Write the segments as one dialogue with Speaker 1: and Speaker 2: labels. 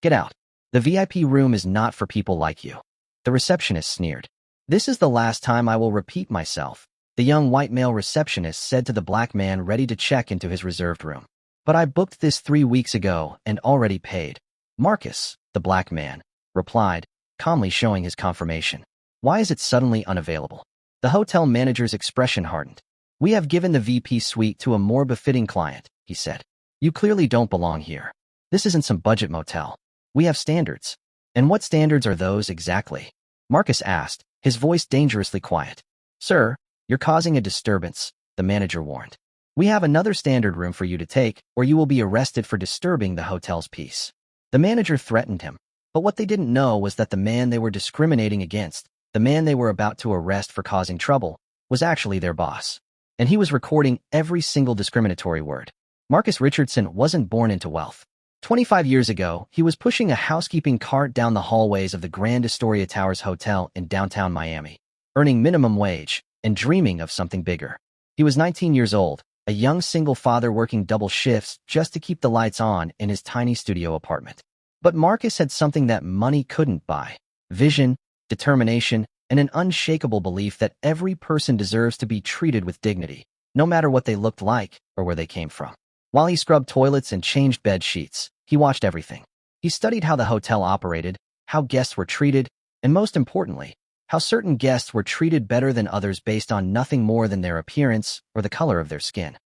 Speaker 1: Get out. The VIP room is not for people like you. The receptionist sneered. This is the last time I will repeat myself, the young white male receptionist said to the black man ready to check into his reserved room. But I booked this 3 weeks ago and already paid. Marcus, the black man, replied, calmly showing his confirmation. Why is it suddenly unavailable? The hotel manager's expression hardened. We have given the VP suite to a more befitting client, he said. You clearly don't belong here. This isn't some budget motel. We have standards. And what standards are those exactly? Marcus asked, his voice dangerously quiet. Sir, you're causing a disturbance, the manager warned. We have another standard room for you to take, or you will be arrested for disturbing the hotel's peace. The manager threatened him, but what they didn't know was that the man they were discriminating against, the man they were about to arrest for causing trouble, was actually their boss. And he was recording every single discriminatory word. Marcus Richardson wasn't born into wealth. 25 years ago, he was pushing a housekeeping cart down the hallways of the Grand Astoria Towers Hotel in downtown Miami, earning minimum wage and dreaming of something bigger. He was 19 years old, a young single father working double shifts just to keep the lights on in his tiny studio apartment. But Marcus had something that money couldn't buy: vision, determination, and an unshakable belief that every person deserves to be treated with dignity, no matter what they looked like or where they came from. While he scrubbed toilets and changed bed sheets, he watched everything. He studied how the hotel operated, how guests were treated, and most importantly, how certain guests were treated better than others based on nothing more than their appearance or the color of their skin.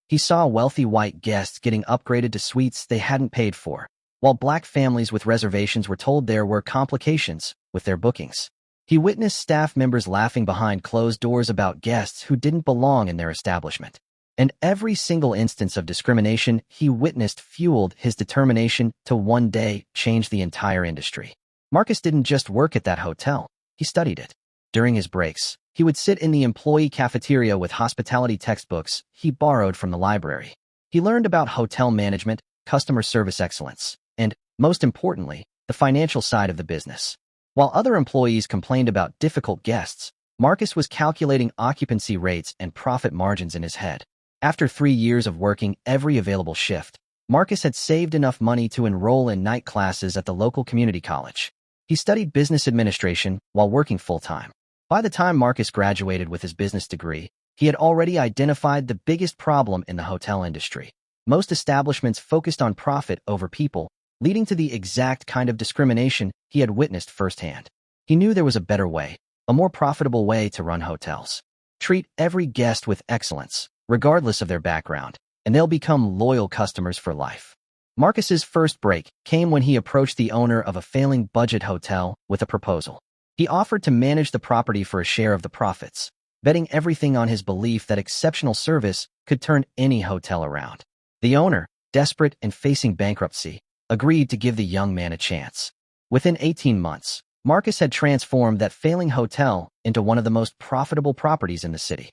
Speaker 1: He saw wealthy white guests getting upgraded to suites they hadn't paid for, while black families with reservations were told there were complications with their bookings. He witnessed staff members laughing behind closed doors about guests who didn't belong in their establishment. And every single instance of discrimination he witnessed fueled his determination to one day change the entire industry. Marcus didn't just work at that hotel, he studied it. During his breaks, he would sit in the employee cafeteria with hospitality textbooks he borrowed from the library. He learned about hotel management, customer service excellence, and, most importantly, the financial side of the business. While other employees complained about difficult guests, Marcus was calculating occupancy rates and profit margins in his head. After 3 years of working every available shift, Marcus had saved enough money to enroll in night classes at the local community college. He studied business administration while working full-time. By the time Marcus graduated with his business degree, he had already identified the biggest problem in the hotel industry. Most establishments focused on profit over people, leading to the exact kind of discrimination he had witnessed firsthand. He knew there was a better way, a more profitable way to run hotels. Treat every guest with excellence, regardless of their background, and they'll become loyal customers for life. Marcus's first break came when he approached the owner of a failing budget hotel with a proposal. He offered to manage the property for a share of the profits, betting everything on his belief that exceptional service could turn any hotel around. The owner, desperate and facing bankruptcy, agreed to give the young man a chance. Within 18 months, Marcus had transformed that failing hotel into one of the most profitable properties in the city.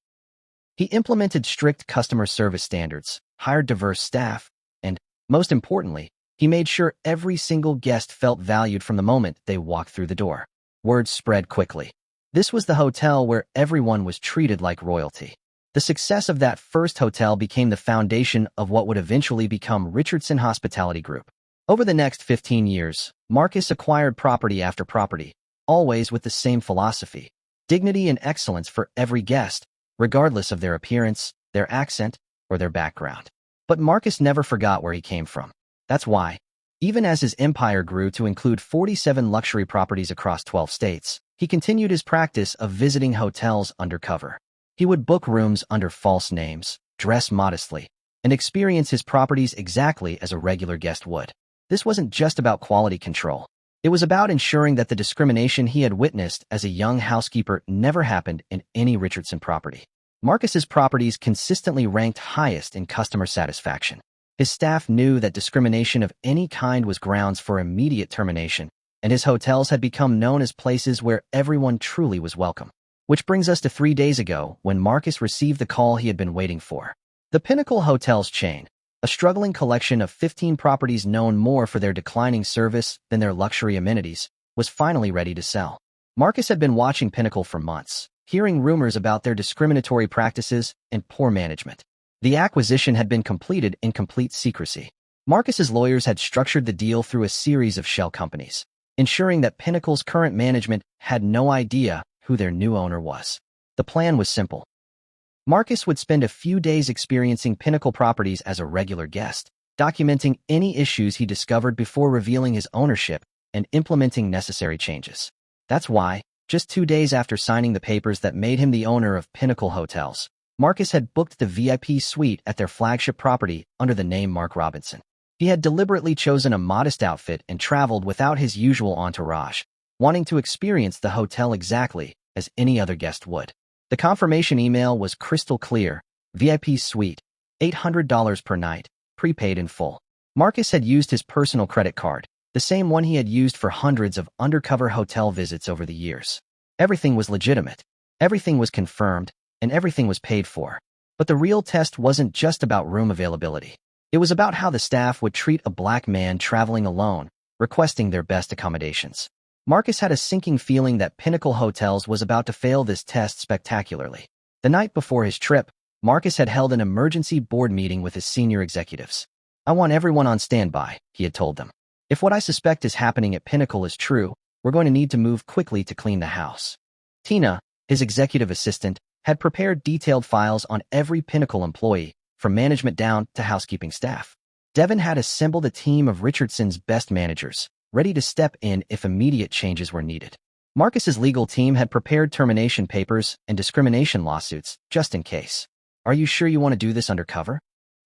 Speaker 1: He implemented strict customer service standards, hired diverse staff, and, most importantly, he made sure every single guest felt valued from the moment they walked through the door. Word spread quickly. This was the hotel where everyone was treated like royalty. The success of that first hotel became the foundation of what would eventually become Richardson Hospitality Group. Over the next 15 years, Marcus acquired property after property, always with the same philosophy: dignity and excellence for every guest, regardless of their appearance, their accent, or their background. But Marcus never forgot where he came from. That's why, even as his empire grew to include 47 luxury properties across 12 states, he continued his practice of visiting hotels undercover. He would book rooms under false names, dress modestly, and experience his properties exactly as a regular guest would. This wasn't just about quality control. It was about ensuring that the discrimination he had witnessed as a young housekeeper never happened in any Richardson property. Marcus's properties consistently ranked highest in customer satisfaction. His staff knew that discrimination of any kind was grounds for immediate termination, and his hotels had become known as places where everyone truly was welcome. Which brings us to 3 days ago when Marcus received the call he had been waiting for. The Pinnacle Hotels chain, a struggling collection of 15 properties known more for their declining service than their luxury amenities, was finally ready to sell. Marcus had been watching Pinnacle for months, hearing rumors about their discriminatory practices and poor management. The acquisition had been completed in complete secrecy. Marcus's lawyers had structured the deal through a series of shell companies, ensuring that Pinnacle's current management had no idea who their new owner was. The plan was simple. Marcus would spend a few days experiencing Pinnacle properties as a regular guest, documenting any issues he discovered before revealing his ownership and implementing necessary changes. That's why, just 2 days after signing the papers that made him the owner of Pinnacle Hotels, Marcus had booked the VIP suite at their flagship property under the name Mark Robinson. He had deliberately chosen a modest outfit and traveled without his usual entourage, wanting to experience the hotel exactly as any other guest would. The confirmation email was crystal clear: VIP suite, $800 per night, prepaid in full. Marcus had used his personal credit card, the same one he had used for hundreds of undercover hotel visits over the years. Everything was legitimate, everything was confirmed, and everything was paid for. But the real test wasn't just about room availability. It was about how the staff would treat a black man traveling alone, requesting their best accommodations. Marcus had a sinking feeling that Pinnacle Hotels was about to fail this test spectacularly. The night before his trip, Marcus had held an emergency board meeting with his senior executives. "I want everyone on standby," he had told them. "If what I suspect is happening at Pinnacle is true, we're going to need to move quickly to clean the house." Tina, his executive assistant, had prepared detailed files on every Pinnacle employee, from management down to housekeeping staff. Devin had assembled a team of Richardson's best managers, ready to step in if immediate changes were needed. Marcus's legal team had prepared termination papers and discrimination lawsuits, just in case. "Are you sure you want to do this undercover?"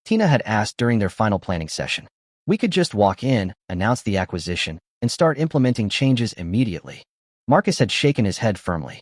Speaker 1: Tina had asked during their final planning session. "We could just walk in, announce the acquisition, and start implementing changes immediately." Marcus had shaken his head firmly.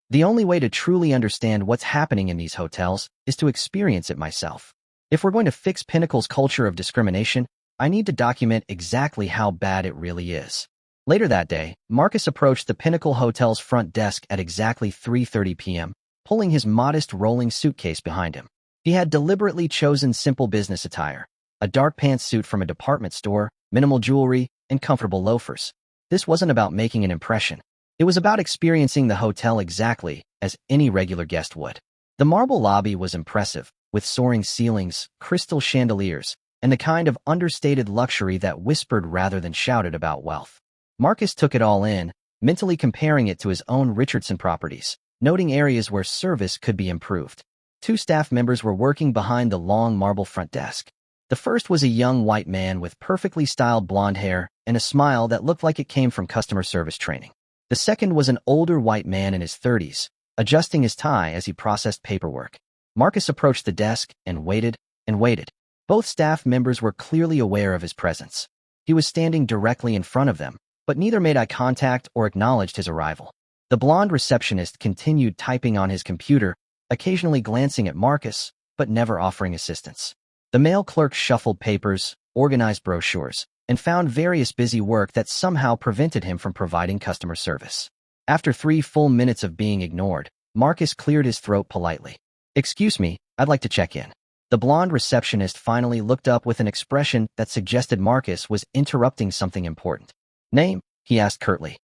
Speaker 1: "The only way to truly understand what's happening in these hotels is to experience it myself. If we're going to fix Pinnacle's culture of discrimination, I need to document exactly how bad it really is." Later that day, Marcus approached the Pinnacle Hotel's front desk at exactly 3:30 p.m., pulling his modest rolling suitcase behind him. He had deliberately chosen simple business attire: a dark pantsuit from a department store, minimal jewelry, and comfortable loafers. This wasn't about making an impression. It was about experiencing the hotel exactly as any regular guest would. The marble lobby was impressive, with soaring ceilings, crystal chandeliers, and the kind of understated luxury that whispered rather than shouted about wealth. Marcus took it all in, mentally comparing it to his own Richardson properties, noting areas where service could be improved. 2 staff members were working behind the long marble front desk. The first was a young white man with perfectly styled blonde hair and a smile that looked like it came from customer service training. The second was an older white man in his 30s, adjusting his tie as he processed paperwork. Marcus approached the desk and waited and waited. Both staff members were clearly aware of his presence. He was standing directly in front of them, but neither made eye contact or acknowledged his arrival. The blonde receptionist continued typing on his computer, occasionally glancing at Marcus, but never offering assistance. The male clerk shuffled papers, organized brochures, and found various busy work that somehow prevented him from providing customer service. After 3 full minutes of being ignored, Marcus cleared his throat politely. "Excuse me, I'd like to check in." The blonde receptionist finally looked up with an expression that suggested Marcus was interrupting something important. "Name?" he asked curtly.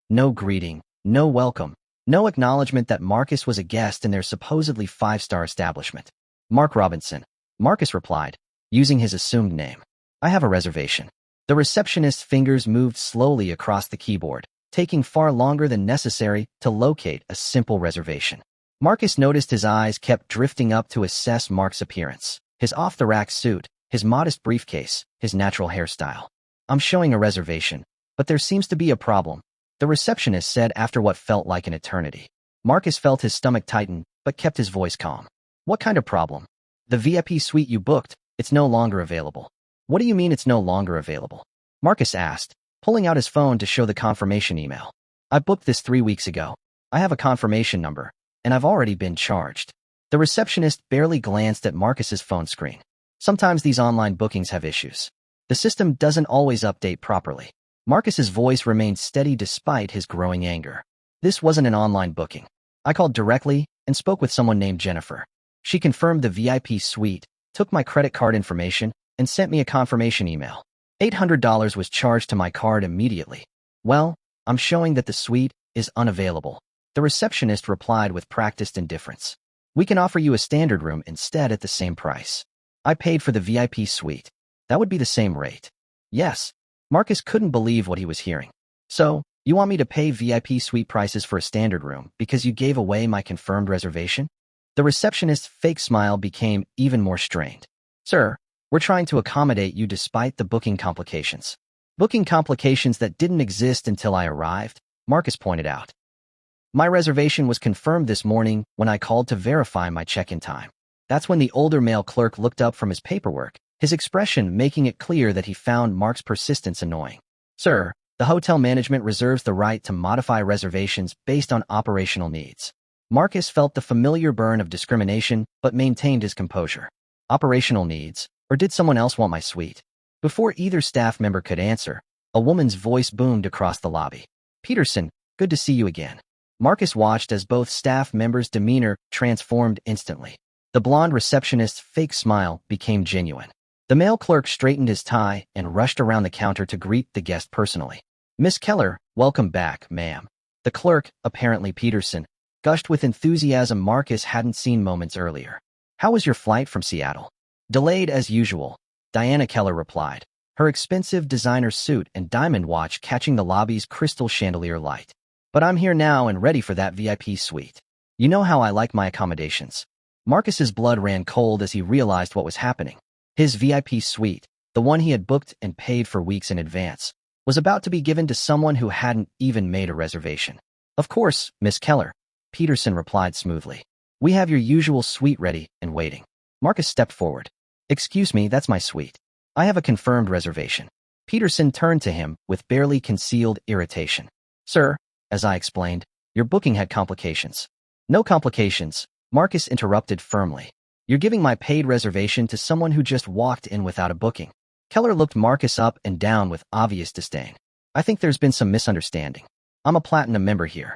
Speaker 1: No greeting, no welcome, no acknowledgement that Marcus was a guest in their supposedly 5-star establishment. "Mark Robinson," Marcus replied, using his assumed name. "I have a reservation." The receptionist's fingers moved slowly across the keyboard, taking far longer than necessary to locate a simple reservation. Marcus noticed his eyes kept drifting up to assess Mark's appearance, his off-the-rack suit, his modest briefcase, his natural hairstyle. "I'm showing a reservation, but there seems to be a problem," the receptionist said after what felt like an eternity. Marcus felt his stomach tighten, but kept his voice calm. "What kind of problem?" "The VIP suite you booked, it's no longer available." "What do you mean it's no longer available?" Marcus asked, pulling out his phone to show the confirmation email. "I booked this 3 weeks ago. I have a confirmation number, and I've already been charged." The receptionist barely glanced at Marcus's phone screen. Sometimes these online bookings have issues. The system doesn't always update properly. Marcus's voice remained steady despite his growing anger. "This wasn't an online booking. I called directly and spoke with someone named Jennifer. She confirmed the VIP suite, took my credit card information, and sent me a confirmation email. $800 was charged to my card immediately." "Well, I'm showing that the suite is unavailable," the receptionist replied with practiced indifference. "We can offer you a standard room instead at the same price." "I paid for the VIP suite." That would be the same rate. Yes. Marcus couldn't believe what he was hearing. So, you want me to pay VIP suite prices for a standard room because you gave away my confirmed reservation? The receptionist's fake smile became even more strained. Sir, we're trying to accommodate you despite the booking complications. Booking complications that didn't exist until I arrived, Marcus pointed out. My reservation was confirmed this morning when I called to verify my check-in time. That's when the older male clerk looked up from his paperwork, his expression making it clear that he found Mark's persistence annoying. Sir, the hotel management reserves the right to modify reservations based on operational needs. Marcus felt the familiar burn of discrimination but maintained his composure. Operational needs, or did someone else want my suite? Before either staff member could answer, a woman's voice boomed across the lobby. Peterson, good to see you again. Marcus watched as both staff members' demeanor transformed instantly. The blonde receptionist's fake smile became genuine. The male clerk straightened his tie and rushed around the counter to greet the guest personally. Miss Keller, welcome back, ma'am. The clerk, apparently Peterson, gushed with enthusiasm Marcus hadn't seen moments earlier. How was your flight from Seattle? Delayed as usual, Diana Keller replied, her expensive designer suit and diamond watch catching the lobby's crystal chandelier light. But I'm here now and ready for that VIP suite. You know how I like my accommodations. Marcus's blood ran cold as he realized what was happening. His VIP suite, the one he had booked and paid for weeks in advance, was about to be given to someone who hadn't even made a reservation. Of course, Miss Keller, Peterson replied smoothly. We have your usual suite ready and waiting. Marcus stepped forward. Excuse me, that's my suite. I have a confirmed reservation. Peterson turned to him with barely concealed irritation. Sir, as I explained, your booking had complications. No complications, Marcus interrupted firmly. You're giving my paid reservation to someone who just walked in without a booking. Keller looked Marcus up and down with obvious disdain. I think there's been some misunderstanding. I'm a platinum member here.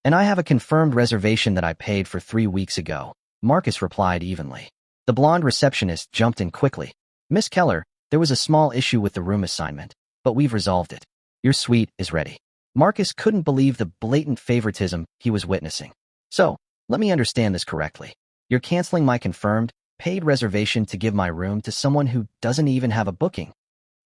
Speaker 1: And I have a confirmed reservation that I paid for 3 weeks ago, Marcus replied evenly. The blonde receptionist jumped in quickly. Miss Keller, there was a small issue with the room assignment, but we've resolved it. Your suite is ready. Marcus couldn't believe the blatant favoritism he was witnessing. So, let me understand this correctly. You're canceling my confirmed, paid reservation to give my room to someone who doesn't even have a booking.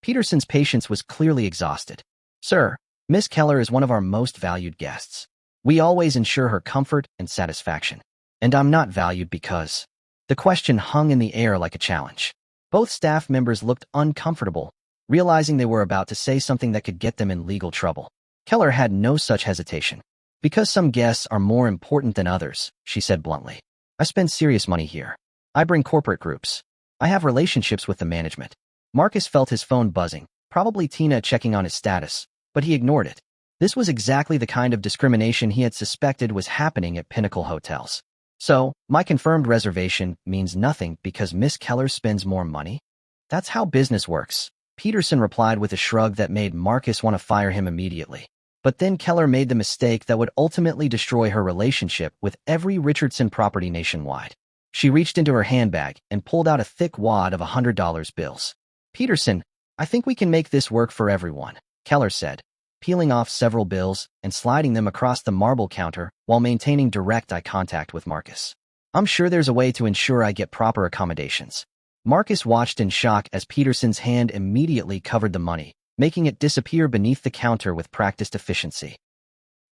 Speaker 1: Peterson's patience was clearly exhausted. Sir, Miss Keller is one of our most valued guests. We always ensure her comfort and satisfaction. And I'm not valued because... The question hung in the air like a challenge. Both staff members looked uncomfortable, realizing they were about to say something that could get them in legal trouble. Keller had no such hesitation. Because some guests are more important than others, she said bluntly. I spend serious money here. I bring corporate groups. I have relationships with the management. Marcus felt his phone buzzing, probably Tina checking on his status, but he ignored it. This was exactly the kind of discrimination he had suspected was happening at Pinnacle hotels. So, my confirmed reservation means nothing because Miss Keller spends more money? That's how business works, Peterson replied with a shrug that made Marcus want to fire him immediately. But then Keller made the mistake that would ultimately destroy her relationship with every Richardson property nationwide. She reached into her handbag and pulled out a thick wad of $100 bills. Peterson, I think we can make this work for everyone, Keller said, peeling off several bills and sliding them across the marble counter while maintaining direct eye contact with Marcus. I'm sure there's a way to ensure I get proper accommodations. Marcus watched in shock as Peterson's hand immediately covered the money, making it disappear beneath the counter with practiced efficiency.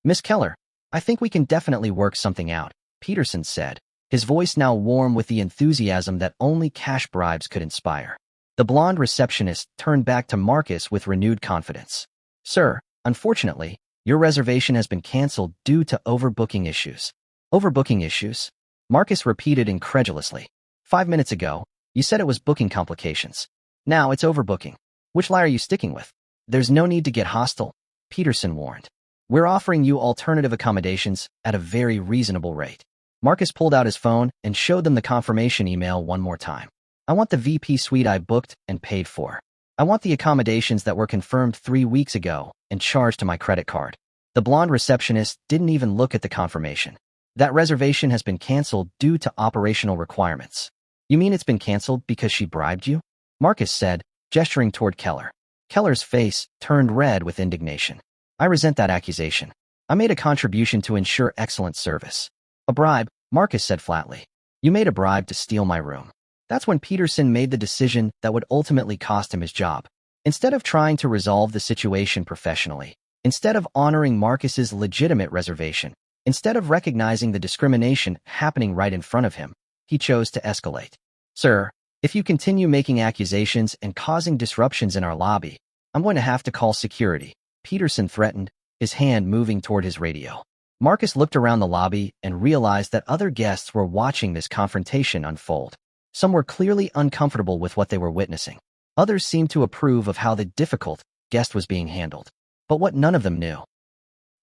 Speaker 1: Miss Keller, I think we can definitely work something out, Peterson said, his voice now warm with the enthusiasm that only cash bribes could inspire. The blonde receptionist turned back to Marcus with renewed confidence. Sir, unfortunately, your reservation has been canceled due to overbooking issues. Overbooking issues? Marcus repeated incredulously. 5 minutes ago, you said it was booking complications. Now it's overbooking. Which lie are you sticking with? There's no need to get hostile, Peterson warned. We're offering you alternative accommodations at a very reasonable rate. Marcus pulled out his phone and showed them the confirmation email one more time. I want the VP suite I booked and paid for. I want the accommodations that were confirmed 3 weeks ago and charged to my credit card. The blonde receptionist didn't even look at the confirmation. That reservation has been canceled due to operational requirements. You mean it's been canceled because she bribed you? Marcus said, gesturing toward Keller. Keller's face turned red with indignation. I resent that accusation. I made a contribution to ensure excellent service. A bribe, Marcus said flatly. You made a bribe to steal my room. That's when Peterson made the decision that would ultimately cost him his job. Instead of trying to resolve the situation professionally, instead of honoring Marcus's legitimate reservation, instead of recognizing the discrimination happening right in front of him, he chose to escalate. Sir, if you continue making accusations and causing disruptions in our lobby, I'm going to have to call security, Peterson threatened, his hand moving toward his radio. Marcus looked around the lobby and realized that other guests were watching this confrontation unfold. Some were clearly uncomfortable with what they were witnessing. Others seemed to approve of how the difficult guest was being handled. But what none of them knew,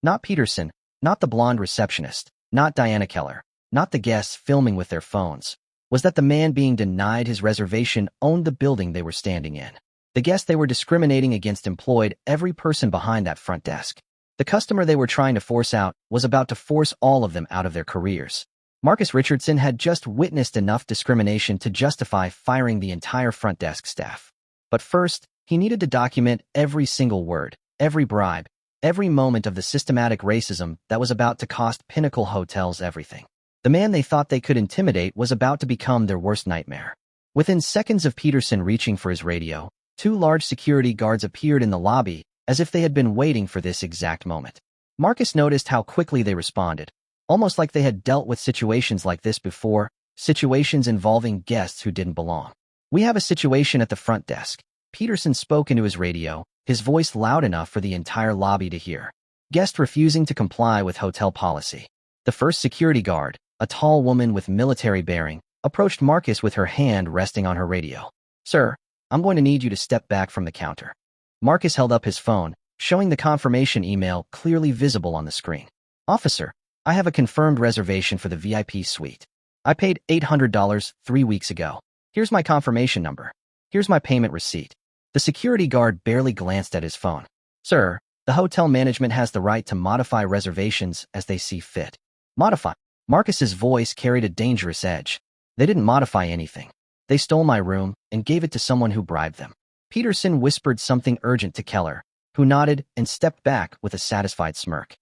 Speaker 1: not Peterson, not the blonde receptionist, not Diana Keller, not the guests filming with their phones, was that the man being denied his reservation owned the building they were standing in. The guest they were discriminating against employed every person behind that front desk. The customer they were trying to force out was about to force all of them out of their careers. Marcus Richardson had just witnessed enough discrimination to justify firing the entire front desk staff. But first, he needed to document every single word, every bribe, every moment of the systematic racism that was about to cost Pinnacle Hotels everything. The man they thought they could intimidate was about to become their worst nightmare. Within seconds of Peterson reaching for his radio, 2 large security guards appeared in the lobby, as if they had been waiting for this exact moment. Marcus noticed how quickly they responded, almost like they had dealt with situations like this before, situations involving guests who didn't belong. We have a situation at the front desk. Peterson spoke into his radio, his voice loud enough for the entire lobby to hear. Guest refusing to comply with hotel policy. The first security guard, a tall woman with military bearing, approached Marcus with her hand resting on her radio. Sir, I'm going to need you to step back from the counter. Marcus held up his phone, showing the confirmation email clearly visible on the screen. Officer, I have a confirmed reservation for the VIP suite. I paid $800 3 weeks ago. Here's my confirmation number. Here's my payment receipt. The security guard barely glanced at his phone. Sir, the hotel management has the right to modify reservations as they see fit. Modify? Marcus's voice carried a dangerous edge. They didn't modify anything. They stole my room and gave it to someone who bribed them. Peterson whispered something urgent to Keller, who nodded and stepped back with a satisfied smirk.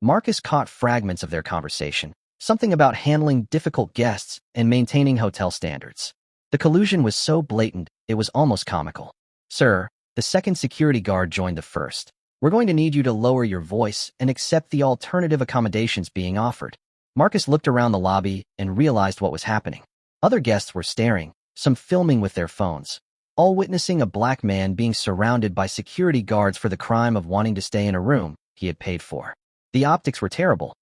Speaker 1: Marcus caught fragments of their conversation, something about handling difficult guests and maintaining hotel standards. The collusion was so blatant, it was almost comical. Sir, the second security guard joined the first. We're going to need you to lower your voice and accept the alternative accommodations being offered. Marcus looked around the lobby and realized what was happening. Other guests were staring, some filming with their phones, all witnessing a black man being surrounded by security guards for the crime of wanting to stay in a room he had paid for. The optics were terrible.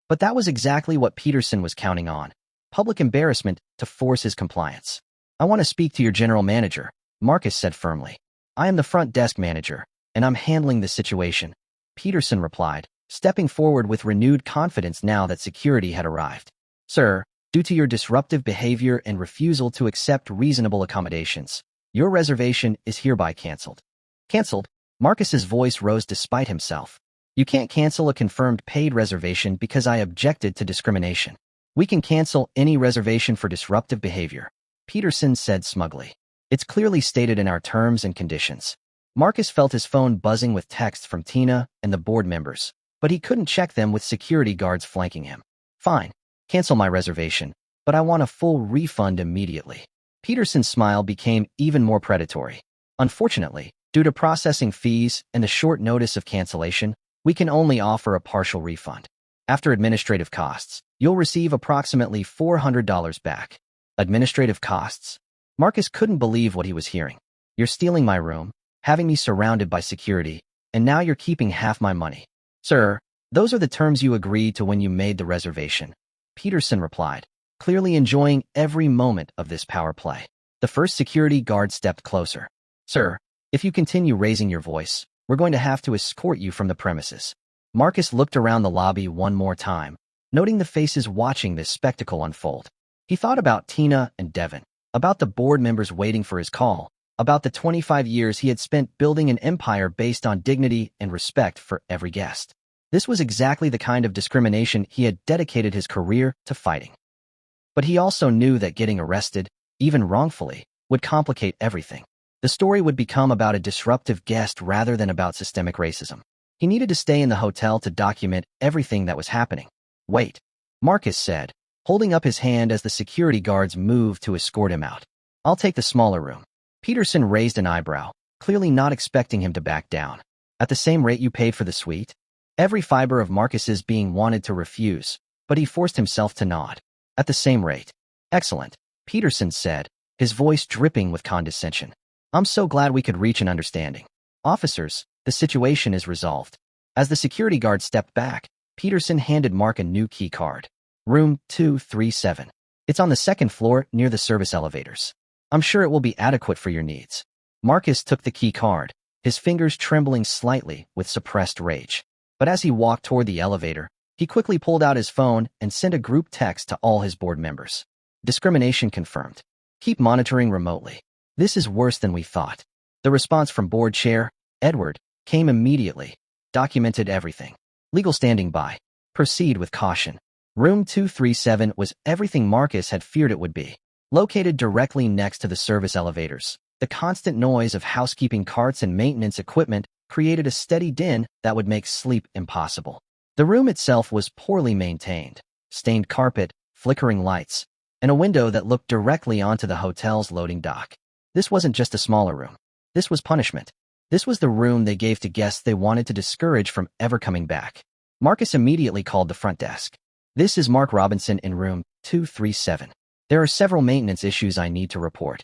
Speaker 1: But that was exactly what Peterson was counting on. Public embarrassment to force his compliance. I want to speak to your general manager, Marcus said firmly. I am the front desk manager, and I'm handling this situation, Peterson replied, stepping forward with renewed confidence now that security had arrived. Sir, due to your disruptive behavior and refusal to accept reasonable accommodations, your reservation is hereby canceled. Canceled? Marcus's voice rose despite himself. You can't cancel a confirmed paid reservation because I objected to discrimination. We can cancel any reservation for disruptive behavior, Peterson said smugly. It's clearly stated in our terms and conditions. Marcus felt his phone buzzing with texts from Tina and the board members, but he couldn't check them with security guards flanking him. Fine, cancel my reservation, but I want a full refund immediately. Peterson's smile became even more predatory. Unfortunately, due to processing fees and the short notice of cancellation, we can only offer a partial refund. After administrative costs, you'll receive approximately $400 back. Administrative costs? Marcus couldn't believe what he was hearing. You're stealing my room, having me surrounded by security, and now you're keeping half my money. Sir, those are the terms you agreed to when you made the reservation, Peterson replied, clearly enjoying every moment of this power play. The first security guard stepped closer. Sir, if you continue raising your voice, we're going to have to escort you from the premises. Marcus looked around the lobby one more time, noting the faces watching this spectacle unfold. He thought about Tina and Devin, about the board members waiting for his call, about the 25 years he had spent building an empire based on dignity and respect for every guest. This was exactly the kind of discrimination he had dedicated his career to fighting. But he also knew that getting arrested, even wrongfully, would complicate everything. The story would become about a disruptive guest rather than about systemic racism. He needed to stay in the hotel to document everything that was happening. Wait, Marcus said, holding up his hand as the security guards moved to escort him out. I'll take the smaller room. Peterson raised an eyebrow, clearly not expecting him to back down. At the same rate you paid for the suite? Every fiber of Marcus's being wanted to refuse, but he forced himself to nod. At the same rate. Excellent, Peterson said, his voice dripping with condescension. I'm so glad we could reach an understanding. Officers, the situation is resolved. As the security guard stepped back, Peterson handed Mark a new key card. Room 237. It's on the second floor near the service elevators. I'm sure it will be adequate for your needs. Marcus took the key card, his fingers trembling slightly with suppressed rage. But as he walked toward the elevator, he quickly pulled out his phone and sent a group text to all his board members. Discrimination confirmed. Keep monitoring remotely. This is worse than we thought. The response from board chair, Edward, came immediately. Documented everything. Legal standing by. Proceed with caution. Room 237 was everything Marcus had feared it would be. Located directly next to the service elevators, the constant noise of housekeeping carts and maintenance equipment created a steady din that would make sleep impossible. The room itself was poorly maintained. Stained carpet, flickering lights, and a window that looked directly onto the hotel's loading dock. This wasn't just a smaller room. This was punishment. This was the room they gave to guests they wanted to discourage from ever coming back. Marcus immediately called the front desk. This is Mark Robinson in room 237. There are several maintenance issues I need to report.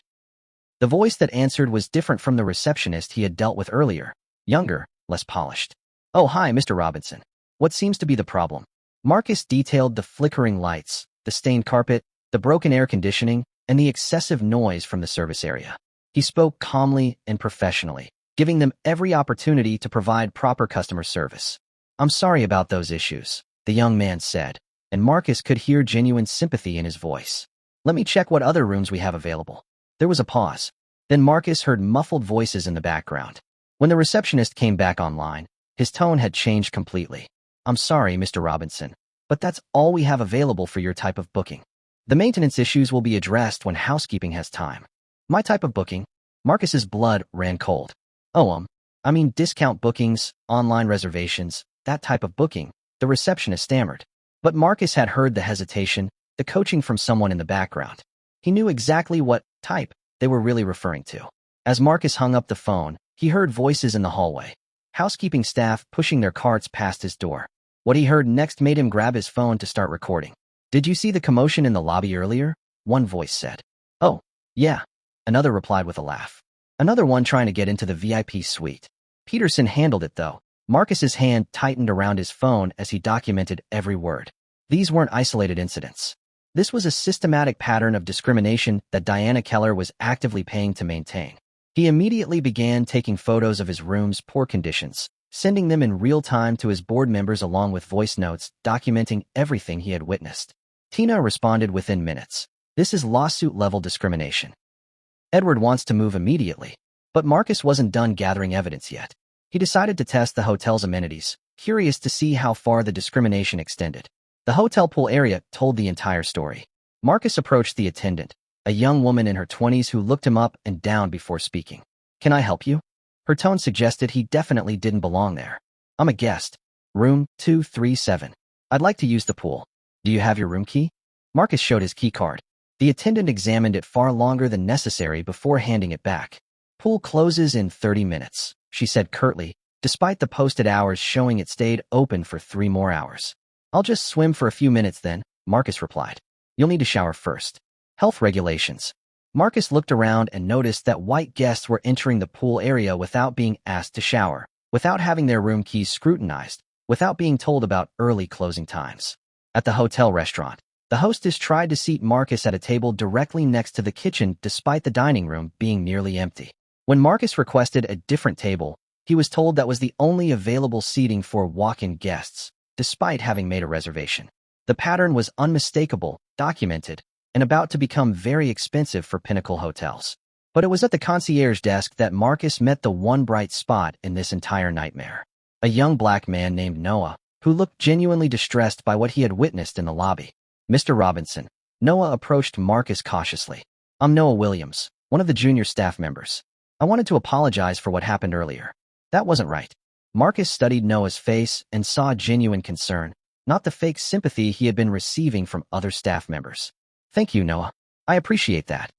Speaker 1: The voice that answered was different from the receptionist he had dealt with earlier, younger, less polished. Oh, hi, Mr. Robinson. What seems to be the problem? Marcus detailed the flickering lights, the stained carpet, the broken air conditioning, and the excessive noise from the service area. He spoke calmly and professionally, giving them every opportunity to provide proper customer service. I'm sorry about those issues, the young man said, and Marcus could hear genuine sympathy in his voice. Let me check what other rooms we have available. There was a pause. Then Marcus heard muffled voices in the background. When the receptionist came back online, his tone had changed completely. I'm sorry, Mr. Robinson, but that's all we have available for your type of booking. The maintenance issues will be addressed when housekeeping has time. My type of booking? Marcus's blood ran cold. Oh, I mean discount bookings, online reservations, that type of booking, the receptionist stammered. But Marcus had heard the hesitation, the coaching from someone in the background. He knew exactly what type they were really referring to. As Marcus hung up the phone, he heard voices in the hallway. Housekeeping staff pushing their carts past his door. What he heard next made him grab his phone to start recording. Did you see the commotion in the lobby earlier? One voice said. Oh, yeah. Another replied with a laugh. Another one trying to get into the VIP suite. Peterson handled it though. Marcus's hand tightened around his phone as he documented every word. These weren't isolated incidents. This was a systematic pattern of discrimination that Diana Keller was actively paying to maintain. He immediately began taking photos of his room's poor conditions, sending them in real time to his board members along with voice notes documenting everything he had witnessed. Tina responded within minutes. This is lawsuit-level discrimination. Edward wants to move immediately, but Marcus wasn't done gathering evidence yet. He decided to test the hotel's amenities, curious to see how far the discrimination extended. The hotel pool area told the entire story. Marcus approached the attendant, a young woman in her 20s who looked him up and down before speaking. Can I help you? Her tone suggested he definitely didn't belong there. I'm a guest. Room 237. I'd like to use the pool. Do you have your room key? Marcus showed his key card. The attendant examined it far longer than necessary before handing it back. Pool closes in 30 minutes, she said curtly, despite the posted hours showing it stayed open for 3 more hours. I'll just swim for a few minutes then, Marcus replied. You'll need to shower first. Health regulations. Marcus looked around and noticed that white guests were entering the pool area without being asked to shower, without having their room keys scrutinized, without being told about early closing times. At the hotel restaurant, the hostess tried to seat Marcus at a table directly next to the kitchen despite the dining room being nearly empty. When Marcus requested a different table, he was told that was the only available seating for walk-in guests, despite having made a reservation. The pattern was unmistakable, documented, and about to become very expensive for Pinnacle hotels. But it was at the concierge desk that Marcus met the one bright spot in this entire nightmare. A young black man named Noah, who looked genuinely distressed by what he had witnessed in the lobby. Mr. Robinson. Noah approached Marcus cautiously. I'm Noah Williams, one of the junior staff members. I wanted to apologize for what happened earlier. That wasn't right. Marcus studied Noah's face and saw genuine concern. not the fake sympathy he had been receiving from other staff members. Thank you, Noah. I appreciate that.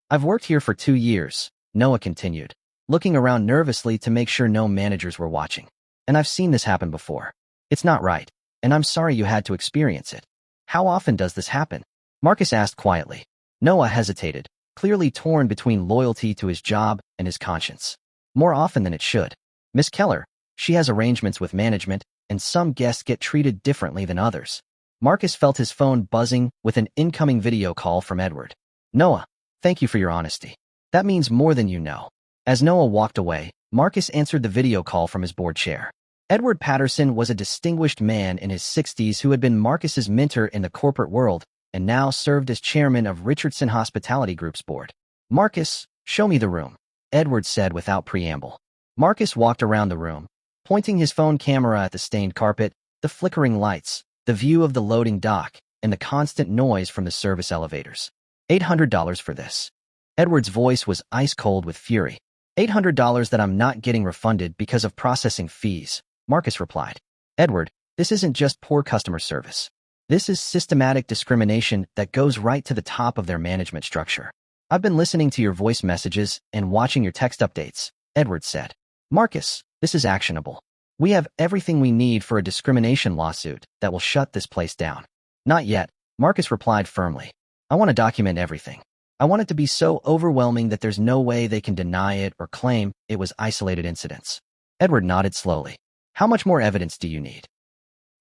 Speaker 1: I've worked here for 2 years, Noah continued, looking around nervously to make sure no managers were watching. And I've seen this happen before. It's not right, and I'm sorry you had to experience it. How often does this happen? Marcus asked quietly. Noah hesitated, clearly torn between loyalty to his job and his conscience. More often than it should. Miss Keller, she has arrangements with management, and some guests get treated differently than others. Marcus felt his phone buzzing with an incoming video call from Edward. Noah, thank you for your honesty. That means more than you know. As Noah walked away, Marcus answered the video call from his board chair. Edward Patterson was a distinguished man in his 60s who had been Marcus's mentor in the corporate world and now served as chairman of Richardson Hospitality Group's board. Marcus, show me the room, Edward said without preamble. Marcus walked around the room, pointing his phone camera at the stained carpet, the flickering lights, the view of the loading dock, and the constant noise from the service elevators. $800 for this. Edward's voice was ice-cold with fury. $800 that I'm not getting refunded because of processing fees, Marcus replied. Edward, this isn't just poor customer service. This is systematic discrimination that goes right to the top of their management structure. I've been listening to your voice messages and watching your text updates, Edward said. Marcus, this is actionable. We have everything we need for a discrimination lawsuit that will shut this place down. Not yet, Marcus replied firmly. I want to document everything. I want it to be so overwhelming that there's no way they can deny it or claim it was isolated incidents. Edward nodded slowly. How much more evidence do you need?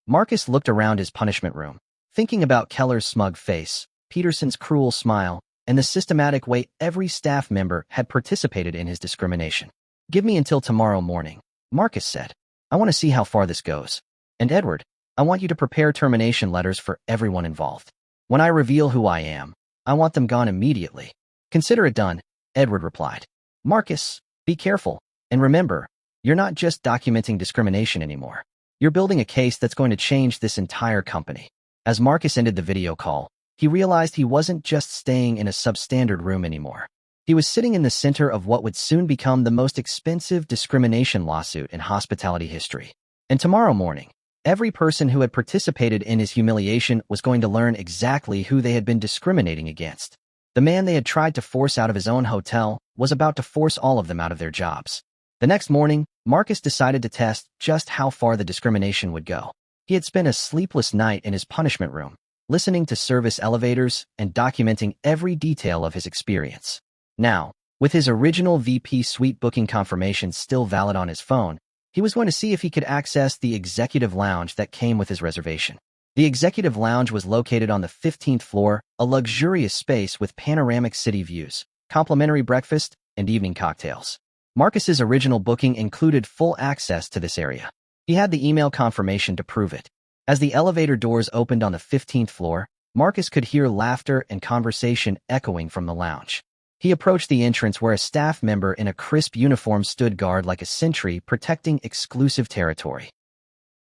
Speaker 1: Marcus looked around his punishment room, thinking about Keller's smug face, Peterson's cruel smile, and the systematic way every staff member had participated in his discrimination. Give me until tomorrow morning, Marcus said. I want to see how far this goes. And Edward, I want you to prepare termination letters for everyone involved. When I reveal who I am, I want them gone immediately. Consider it done, Edward replied. Marcus, be careful, and remember, you're not just documenting discrimination anymore. You're building a case that's going to change this entire company. As Marcus ended the video call, he realized he wasn't just staying in a substandard room anymore. He was sitting in the center of what would soon become the most expensive discrimination lawsuit in hospitality history. And tomorrow morning, every person who had participated in his humiliation was going to learn exactly who they had been discriminating against. The man they had tried to force out of his own hotel was about to force all of them out of their jobs. The next morning, Marcus decided to test just how far the discrimination would go. He had spent a sleepless night in his punishment room, listening to service elevators and documenting every detail of his experience. Now, with his original VP suite booking confirmation still valid on his phone, he was going to see if he could access the executive lounge that came with his reservation. The executive lounge was located on the 15th floor, a luxurious space with panoramic city views, complimentary breakfast, and evening cocktails. Marcus's original booking included full access to this area. He had the email confirmation to prove it. As the elevator doors opened on the 15th floor, Marcus could hear laughter and conversation echoing from the lounge. He approached the entrance where a staff member in a crisp uniform stood guard like a sentry protecting exclusive territory.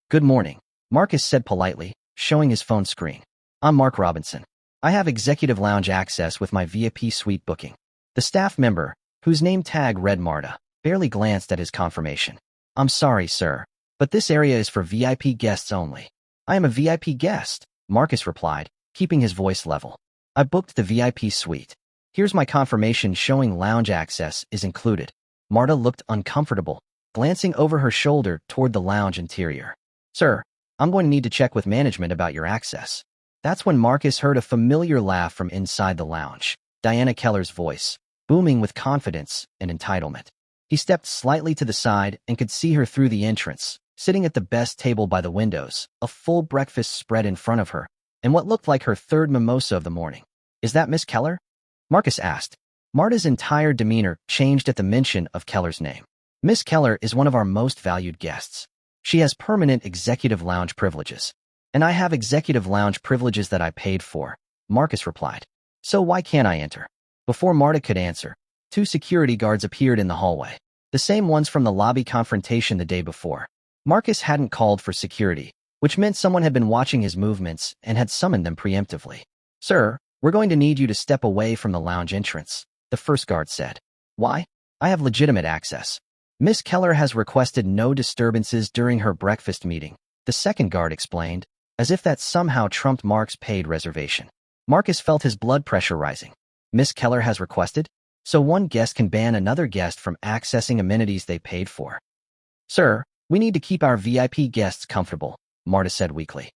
Speaker 1: Good morning, Marcus said politely, showing his phone screen. I'm Mark Robinson. I have executive lounge access with my VIP suite booking. The staff member, whose name tag read Marta, barely glanced at his confirmation. I'm sorry, sir, but this area is for VIP guests only. I am a VIP guest, Marcus replied, keeping his voice level. I booked the VIP suite. Here's my confirmation showing lounge access is included. Marta looked uncomfortable, glancing over her shoulder toward the lounge interior. Sir, I'm going to need to check with management about your access. That's when Marcus heard a familiar laugh from inside the lounge, Diana Keller's voice, booming with confidence and entitlement. He stepped slightly to the side and could see her through the entrance, sitting at the best table by the windows, a full breakfast spread in front of her, and what looked like her third mimosa of the morning. Is that Miss Keller? Marcus asked. Marta's entire demeanor changed at the mention of Keller's name. Miss Keller is one of our most valued guests. She has permanent executive lounge privileges. And I have executive lounge privileges that I paid for, Marcus replied. So why can't I enter? Before Marta could answer, 2 security guards appeared in the hallway, the same ones from the lobby confrontation the day before. Marcus hadn't called for security, which meant someone had been watching his movements and had summoned them preemptively. Sir, we're going to need you to step away from the lounge entrance, the first guard said. Why? I have legitimate access. Miss Keller has requested no disturbances during her breakfast meeting, the second guard explained, as if that somehow trumped Mark's paid reservation. Marcus felt his blood pressure rising. Miss Keller has requested, so one guest can ban another guest from accessing amenities they paid for. Sir, we need to keep our VIP guests comfortable, Marta said weakly.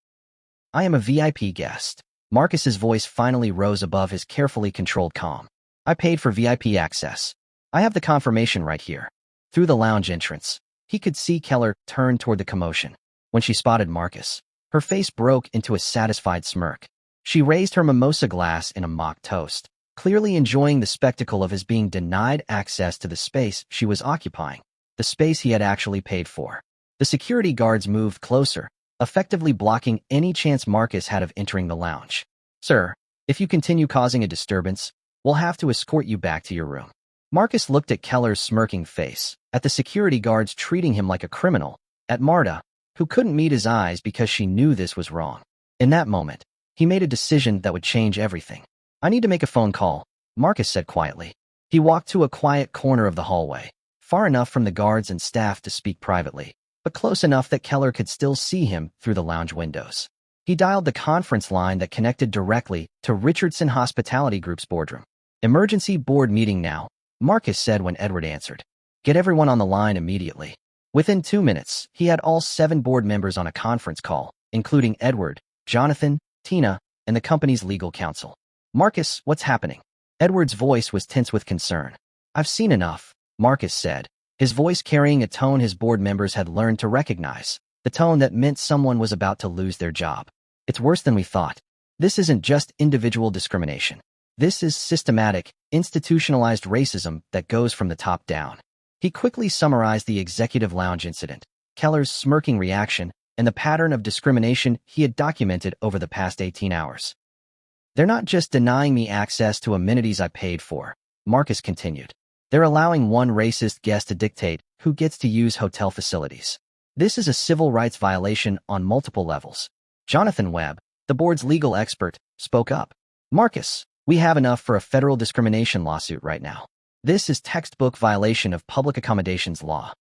Speaker 1: I am a VIP guest. Marcus's voice finally rose above his carefully controlled calm. I paid for VIP access. I have the confirmation right here. Through the lounge entrance, he could see Keller turn toward the commotion. When she spotted Marcus, her face broke into a satisfied smirk. She raised her mimosa glass in a mock toast, clearly enjoying the spectacle of his being denied access to the space she was occupying, the space he had actually paid for. The security guards moved closer, effectively blocking any chance Marcus had of entering the lounge. Sir, if you continue causing a disturbance, we'll have to escort you back to your room. Marcus looked at Keller's smirking face, at the security guards treating him like a criminal, at Marta, who couldn't meet his eyes because she knew this was wrong. In that moment, he made a decision that would change everything. I need to make a phone call, Marcus said quietly. He walked to a quiet corner of the hallway, far enough from the guards and staff to speak privately, but close enough that Keller could still see him through the lounge windows. He dialed the conference line that connected directly to Richardson Hospitality Group's boardroom. Emergency board meeting now, Marcus said when Edward answered. Get everyone on the line immediately. Within 2 minutes, he had all 7 board members on a conference call, including Edward, Jonathan, Tina, and the company's legal counsel. Marcus, what's happening? Edward's voice was tense with concern. I've seen enough, Marcus said, his voice carrying a tone his board members had learned to recognize, the tone that meant someone was about to lose their job. It's worse than we thought. This isn't just individual discrimination. This is systematic, institutionalized racism that goes from the top down. He quickly summarized the executive lounge incident, Keller's smirking reaction, and the pattern of discrimination he had documented over the past 18 hours. They're not just denying me access to amenities I paid for, Marcus continued. They're allowing one racist guest to dictate who gets to use hotel facilities. This is a civil rights violation on multiple levels. Jonathan Webb, the board's legal expert, spoke up. Marcus, we have enough for a federal discrimination lawsuit right now. This is textbook violation of public accommodations law.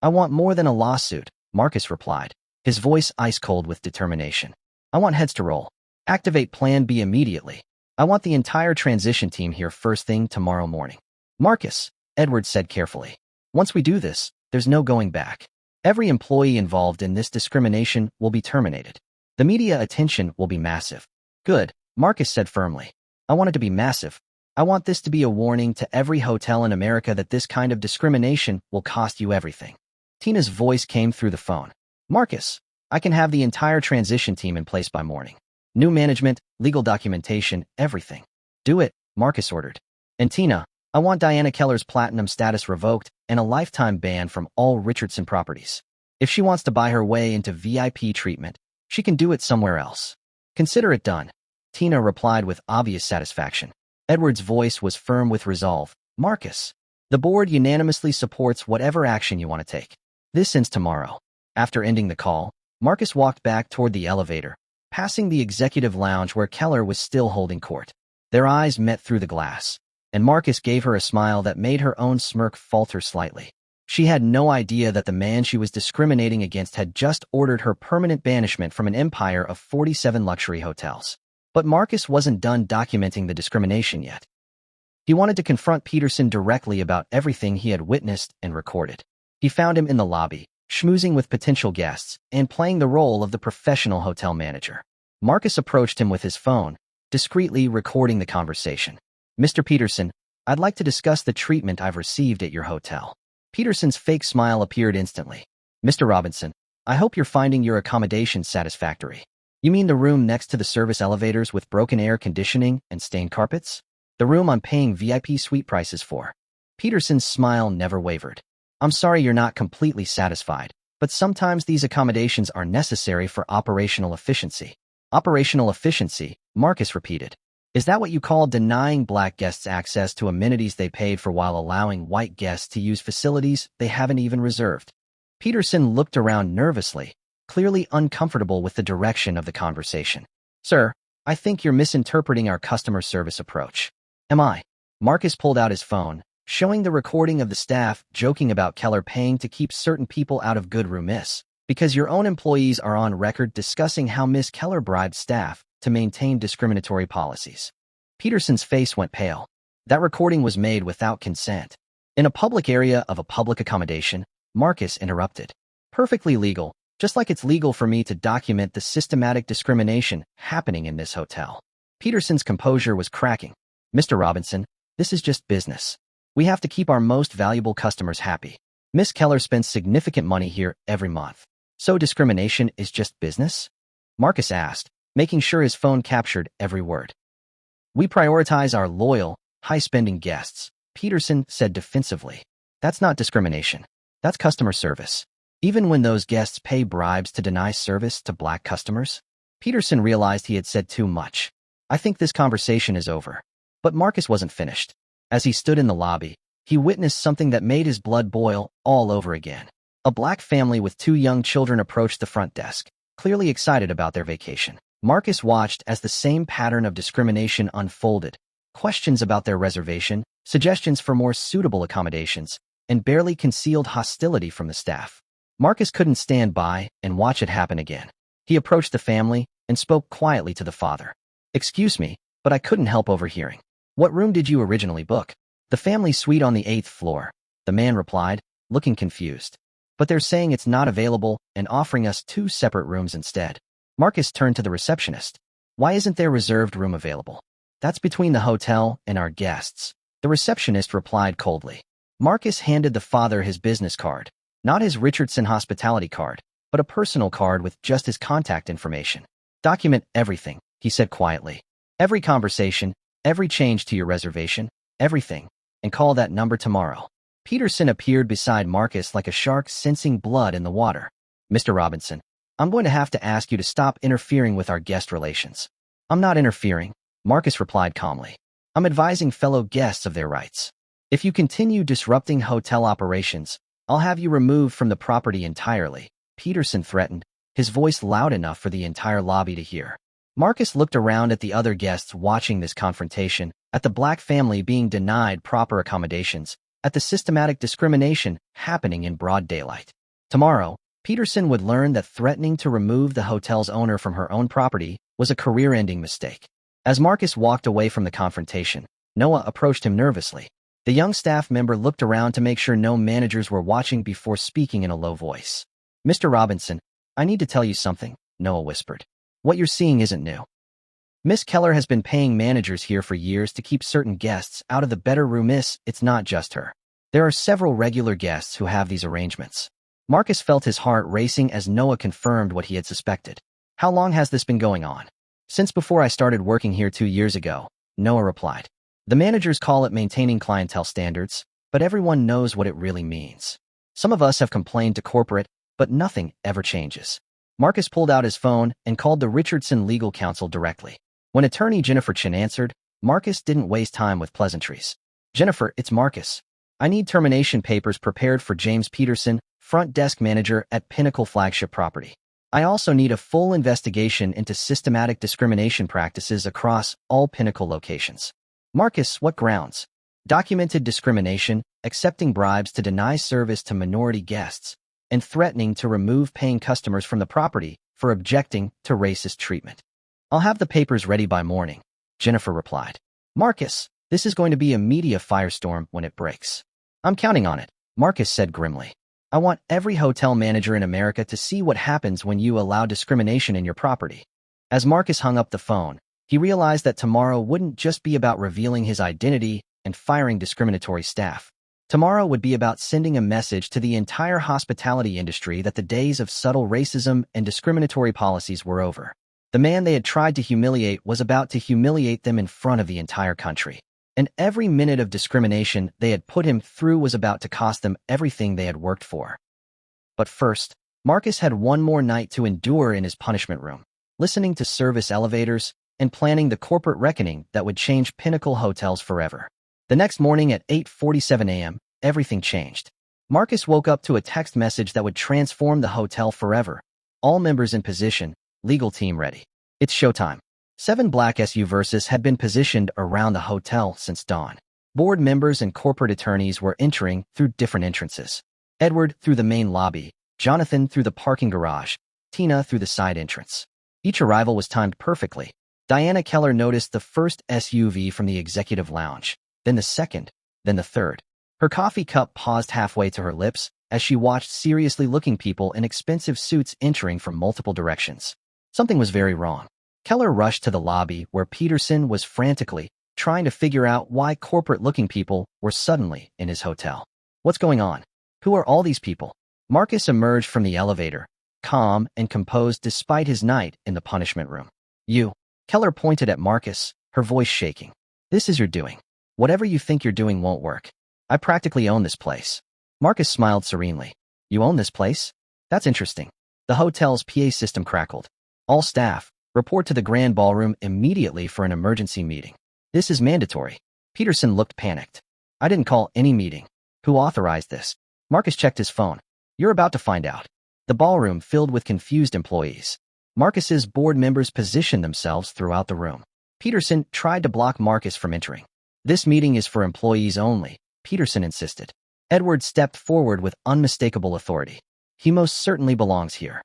Speaker 1: I want more than a lawsuit, Marcus replied, his voice ice-cold with determination. I want heads to roll. Activate Plan B immediately. I want the entire transition team here first thing tomorrow morning. Marcus, Edward said carefully. Once we do this, there's no going back. Every employee involved in this discrimination will be terminated. The media attention will be massive. Good, Marcus said firmly. I want it to be massive. I want this to be a warning to every hotel in America that this kind of discrimination will cost you everything. Tina's voice came through the phone. Marcus, I can have the entire transition team in place by morning. New management, legal documentation, everything. Do it, Marcus ordered. And Tina, I want Diana Keller's platinum status revoked and a lifetime ban from all Richardson properties. If she wants to buy her way into VIP treatment, she can do it somewhere else. Consider it done. Tina replied with obvious satisfaction. Edward's voice was firm with resolve. Marcus, the board unanimously supports whatever action you want to take. This ends tomorrow. After ending the call, Marcus walked back toward the elevator, passing the executive lounge where Keller was still holding court. Their eyes met through the glass, and Marcus gave her a smile that made her own smirk falter slightly. She had no idea that the man she was discriminating against had just ordered her permanent banishment from an empire of 47 luxury hotels. But Marcus wasn't done documenting the discrimination yet. He wanted to confront Peterson directly about everything he had witnessed and recorded. He found him in the lobby, schmoozing with potential guests and playing the role of the professional hotel manager. Marcus approached him with his phone, discreetly recording the conversation. Mr. Peterson, I'd like to discuss the treatment I've received at your hotel. Peterson's fake smile appeared instantly. Mr. Robinson, I hope you're finding your accommodations satisfactory. You mean the room next to the service elevators with broken air conditioning and stained carpets? The room I'm paying VIP suite prices for. Peterson's smile never wavered. I'm sorry you're not completely satisfied, but sometimes these accommodations are necessary for operational efficiency. Operational efficiency, Marcus repeated. Is that what you call denying black guests access to amenities they paid for while allowing white guests to use facilities they haven't even reserved? Peterson looked around nervously, clearly uncomfortable with the direction of the conversation. Sir, I think you're misinterpreting our customer service approach. Am I? Marcus pulled out his phone, showing the recording of the staff joking about Keller paying to keep certain people out of good room miss. Because your own employees are on record discussing how Miss Keller bribed staff to maintain discriminatory policies. Peterson's face went pale. That recording was made without consent. In a public area of a public accommodation, Marcus interrupted. Perfectly legal, just like it's legal for me to document the systematic discrimination happening in this hotel. Peterson's composure was cracking. Mr. Robinson, this is just business. We have to keep our most valuable customers happy. Miss Keller spends significant money here every month. So discrimination is just business? Marcus asked, making sure his phone captured every word. We prioritize our loyal, high-spending guests, Peterson said defensively. That's not discrimination. That's customer service. Even when those guests pay bribes to deny service to black customers? Peterson realized he had said too much. I think this conversation is over. But Marcus wasn't finished. As he stood in the lobby, he witnessed something that made his blood boil all over again. A black family with 2 young children approached the front desk, clearly excited about their vacation. Marcus watched as the same pattern of discrimination unfolded. Questions about their reservation, suggestions for more suitable accommodations, and barely concealed hostility from the staff. Marcus couldn't stand by and watch it happen again. He approached the family and spoke quietly to the father. Excuse me, but I couldn't help overhearing. What room did you originally book? The family suite on the 8th floor, the man replied, looking confused. But they're saying it's not available and offering us 2 separate rooms instead. Marcus turned to the receptionist. Why isn't there reserved room available? That's between the hotel and our guests. The receptionist replied coldly. Marcus handed the father his business card, not his Richardson hospitality card, but a personal card with just his contact information. Document everything, he said quietly. Every conversation, every change to your reservation, everything, and call that number tomorrow. Peterson appeared beside Marcus like a shark sensing blood in the water. Mr. Robinson, I'm going to have to ask you to stop interfering with our guest relations. I'm not interfering, Marcus replied calmly. I'm advising fellow guests of their rights. If you continue disrupting hotel operations, I'll have you removed from the property entirely, Peterson threatened, his voice loud enough for the entire lobby to hear. Marcus looked around at the other guests watching this confrontation, at the black family being denied proper accommodations, at the systematic discrimination happening in broad daylight. Tomorrow, Peterson would learn that threatening to remove the hotel's owner from her own property was a career-ending mistake. As Marcus walked away from the confrontation, Noah approached him nervously. The young staff member looked around to make sure no managers were watching before speaking in a low voice. Mr. Robinson, I need to tell you something, Noah whispered. What you're seeing isn't new. Miss Keller has been paying managers here for years to keep certain guests out of the better room. It's not just her. There are several regular guests who have these arrangements. Marcus felt his heart racing as Noah confirmed what he had suspected. How long has this been going on? Since before I started working here 2 years ago, Noah replied. The managers call it maintaining clientele standards, but everyone knows what it really means. Some of us have complained to corporate, but nothing ever changes. Marcus pulled out his phone and called the Richardson legal counsel directly. When attorney Jennifer Chin answered, Marcus didn't waste time with pleasantries. Jennifer, it's Marcus. I need termination papers prepared for James Peterson, front desk manager at Pinnacle Flagship Property. I also need a full investigation into systematic discrimination practices across all Pinnacle locations. Marcus, what grounds? Documented discrimination, accepting bribes to deny service to minority guests, and threatening to remove paying customers from the property for objecting to racist treatment. I'll have the papers ready by morning, Jennifer replied. Marcus, this is going to be a media firestorm when it breaks. I'm counting on it, Marcus said grimly. I want every hotel manager in America to see what happens when you allow discrimination in your property. As Marcus hung up the phone, he realized that tomorrow wouldn't just be about revealing his identity and firing discriminatory staff. Tomorrow would be about sending a message to the entire hospitality industry that the days of subtle racism and discriminatory policies were over. The man they had tried to humiliate was about to humiliate them in front of the entire country. And every minute of discrimination they had put him through was about to cost them everything they had worked for. But first, Marcus had one more night to endure in his punishment room, listening to service elevators and planning the corporate reckoning that would change Pinnacle hotels forever. The next morning at 8:47 a.m., everything changed. Marcus woke up to a text message that would transform the hotel forever. All members in position, legal team ready. It's showtime. 7 black SUVs had been positioned around the hotel since dawn. Board members and corporate attorneys were entering through different entrances. Edward through the main lobby, Jonathan through the parking garage, Tina through the side entrance. Each arrival was timed perfectly. Diana Keller noticed the first SUV from the executive lounge, then the second, then the third. Her coffee cup paused halfway to her lips as she watched seriously looking people in expensive suits entering from multiple directions. Something was very wrong. Keller rushed to the lobby where Peterson was frantically trying to figure out why corporate-looking people were suddenly in his hotel. What's going on? Who are all these people? Marcus emerged from the elevator, calm and composed despite his night in the punishment room. You. Keller pointed at Marcus, her voice shaking. This is your doing. Whatever you think you're doing won't work. I practically own this place. Marcus smiled serenely. You own this place? That's interesting. The hotel's PA system crackled. All staff, report to the grand ballroom immediately for an emergency meeting. This is mandatory. Peterson looked panicked. I didn't call any meeting. Who authorized this? Marcus checked his phone. You're about to find out. The ballroom filled with confused employees. Marcus's board members positioned themselves throughout the room. Peterson tried to block Marcus from entering. This meeting is for employees only, Peterson insisted. Edward stepped forward with unmistakable authority. He most certainly belongs here.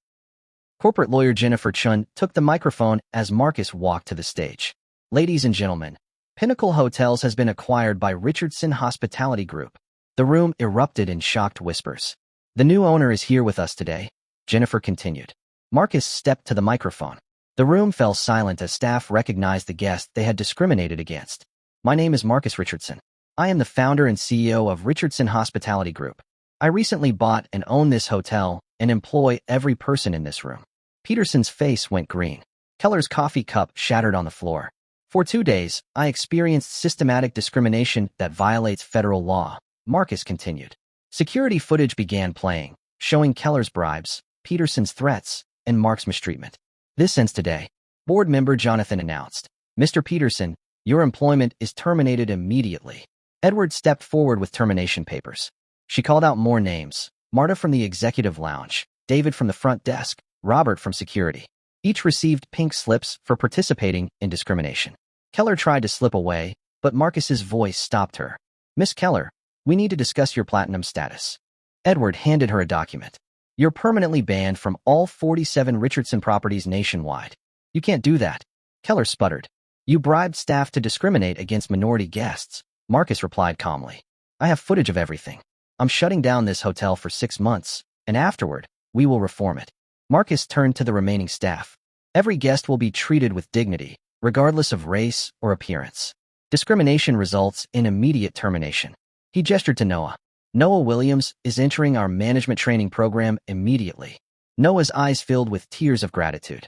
Speaker 1: Corporate lawyer Jennifer Chun took the microphone as Marcus walked to the stage. Ladies and gentlemen, Pinnacle Hotels has been acquired by Richardson Hospitality Group. The room erupted in shocked whispers. The new owner is here with us today, Jennifer continued. Marcus stepped to the microphone. The room fell silent as staff recognized the guest they had discriminated against. My name is Marcus Richardson. I am the founder and CEO of Richardson Hospitality Group. I recently bought and own this hotel and employ every person in this room. Peterson's face went green. Keller's coffee cup shattered on the floor. For 2 days, I experienced systematic discrimination that violates federal law, Marcus continued. Security footage began playing, showing Keller's bribes, Peterson's threats, and Mark's mistreatment. This ends today. Board member Jonathan announced. Mr. Peterson, your employment is terminated immediately. Edward stepped forward with termination papers. She called out more names. Marta from the executive lounge, David from the front desk, Robert from security. Each received pink slips for participating in discrimination. Keller tried to slip away, but Marcus's voice stopped her. Miss Keller, we need to discuss your platinum status. Edward handed her a document. You're permanently banned from all 47 Richardson properties nationwide. You can't do that. Keller sputtered. You bribed staff to discriminate against minority guests, Marcus replied calmly. I have footage of everything. I'm shutting down this hotel for 6 months, and afterward, we will reform it. Marcus turned to the remaining staff. Every guest will be treated with dignity, regardless of race or appearance. Discrimination results in immediate termination. He gestured to Noah. Noah Williams is entering our management training program immediately. Noah's eyes filled with tears of gratitude.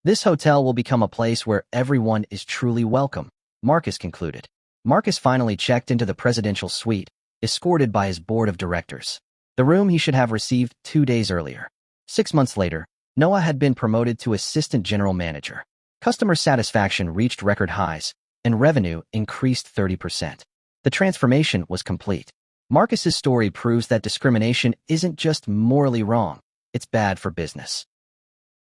Speaker 1: This hotel will become a place where everyone is truly welcome, Marcus concluded. Marcus finally checked into the presidential suite, escorted by his board of directors. The room he should have received 2 days earlier. 6 months later, Noah had been promoted to assistant general manager. Customer satisfaction reached record highs, and revenue increased 30%. The transformation was complete. Marcus's story proves that discrimination isn't just morally wrong, it's bad for business.